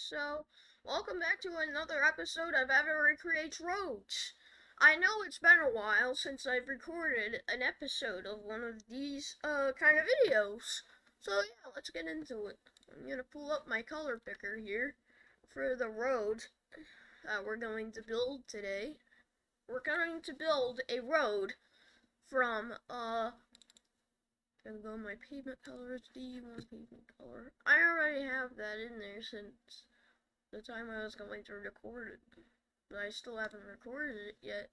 So, welcome back to another episode of Ever Recreates Roads. I know it's been a while since I've recorded an episode of one of these kind of videos. So yeah, let's get into it. I'm gonna pull up my color picker here for the road we're going to build today. We're going to build a road from gonna go my pavement color is D1 pavement color. I already have that in there since the time I was going to record it. But I still haven't recorded it yet.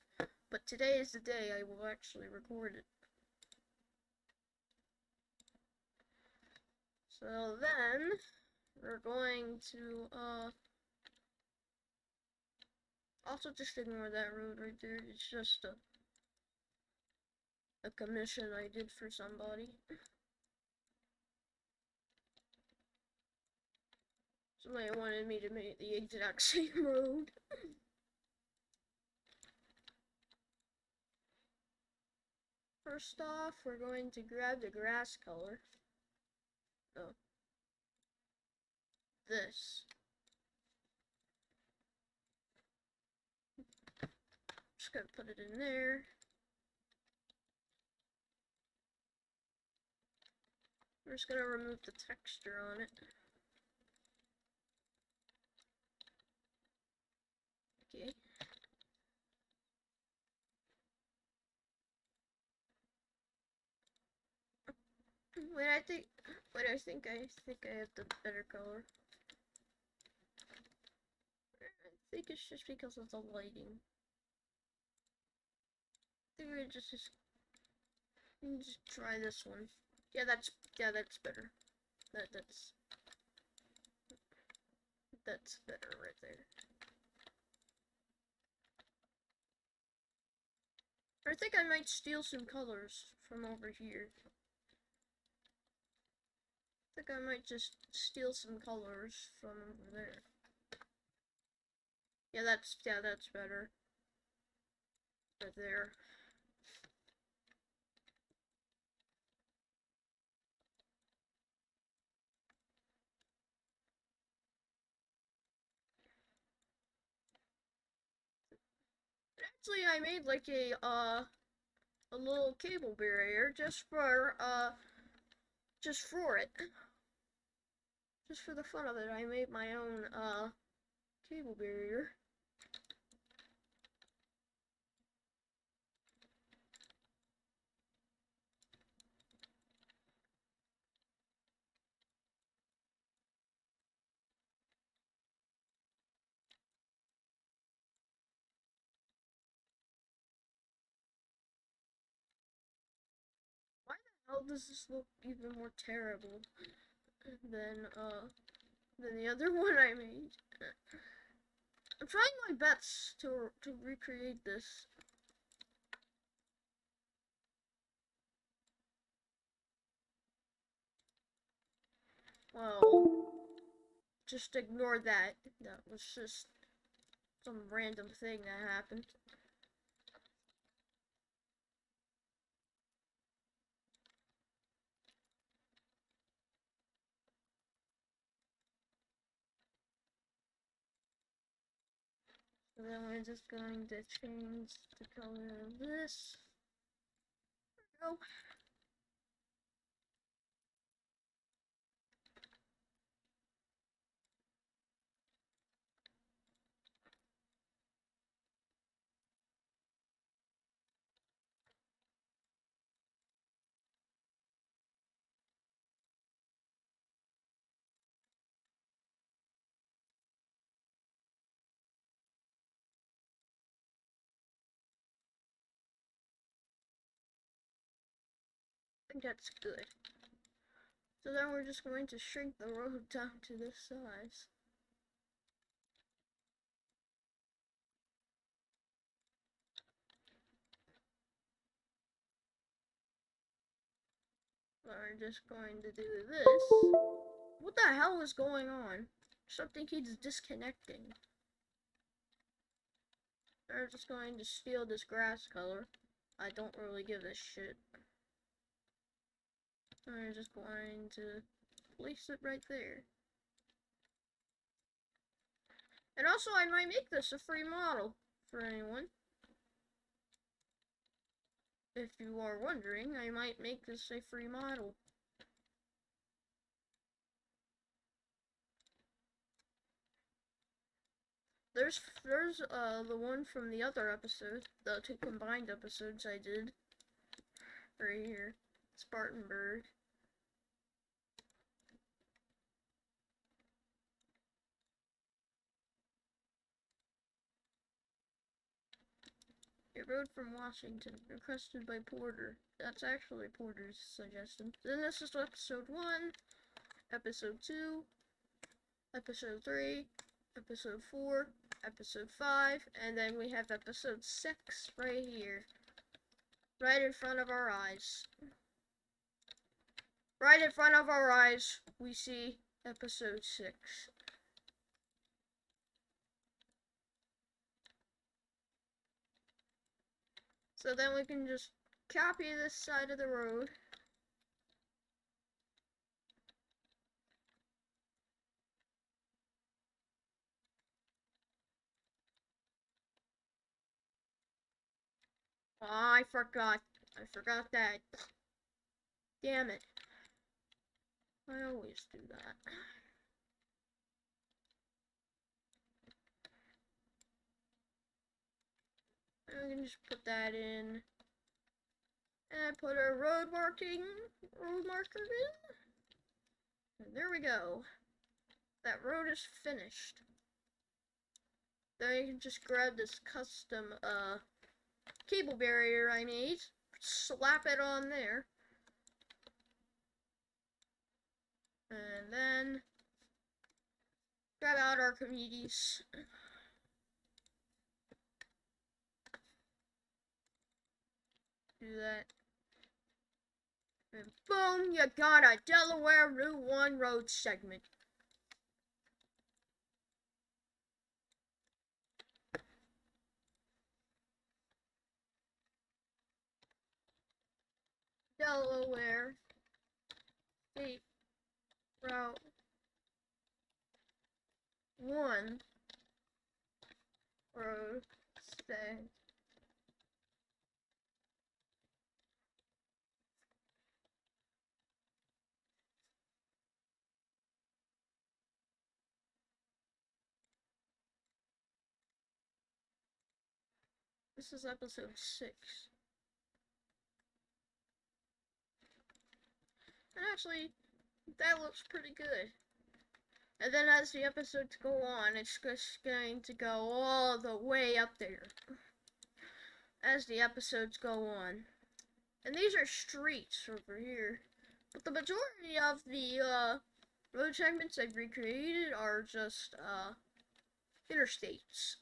But today is the day I will actually record it. So then, we're going to, also just ignore that road right there. It's just a commission I did for somebody. Somebody wanted me to make the exact same road. First off, we're going to grab the grass color. Oh. This. Just gonna put it in there. We're just gonna remove the texture on it. Okay. Wait, I think I have the better color. I think it's just because of the lighting. I think we just try this one. Yeah, that's better. That's better right there. I think I might steal some colors from over here. I think I might just steal some colors from over there. Yeah, that's better. Right there. Actually, I made like a little cable barrier just for it. Just for the fun of it, I made my own cable barrier. Why the hell does this look even more terrible than the other one I made? I'm trying my best to recreate this. Well, just ignore that. That was just some random thing that happened. So then we're just going to change the color of this. There we go. I think that's good. So then we're just going to shrink the road down to this size. We're just going to do this. What the hell is going on? Something keeps disconnecting. We're just going to steal this grass color. I don't really give a shit. We're just going to place it right there. And also, I might make this a free model for anyone. If you are wondering, I might make this a free model. There's the one from the other episode, the 2 combined episodes I did. Right here. Spartanburg. A road from Washington, requested by Porter. That's actually Porter's suggestion. Then this is episode 1, episode 2, episode 3, episode 4, episode 5, and then we have episode 6 right here. Right in front of our eyes. Right in front of our eyes, we see episode 6. So then we can just copy this side of the road. Oh, I forgot that. Damn it. I always do that. And we can just put that in. And put our road marker in. And there we go. That road is finished. Then you can just grab this custom cable barrier I made, slap it on there, and then grab out our communities. Do that. And boom, you got a Delaware Route 1 road segment. Delaware State Route 1 road segment. This is episode 6. And actually, that looks pretty good. And then as the episodes go on, it's just going to go all the way up there. As the episodes go on. And these are streets over here. But the majority of the road segments I've recreated are just interstates.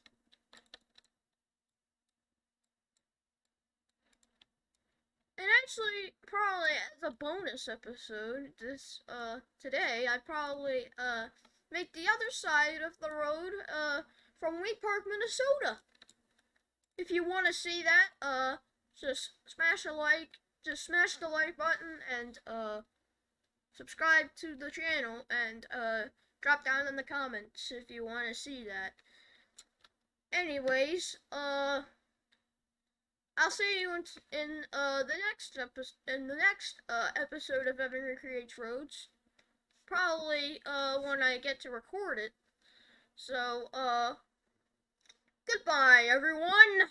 And actually, probably as a bonus episode, today, I'd probably, make the other side of the road, from Wheat Park, Minnesota. If you want to see that, just smash the like button, and, subscribe to the channel, and, drop down in the comments if you want to see that. Anyways, I'll see you in the next episode of Evan Recreates Roads. Probably when I get to record it. So goodbye everyone.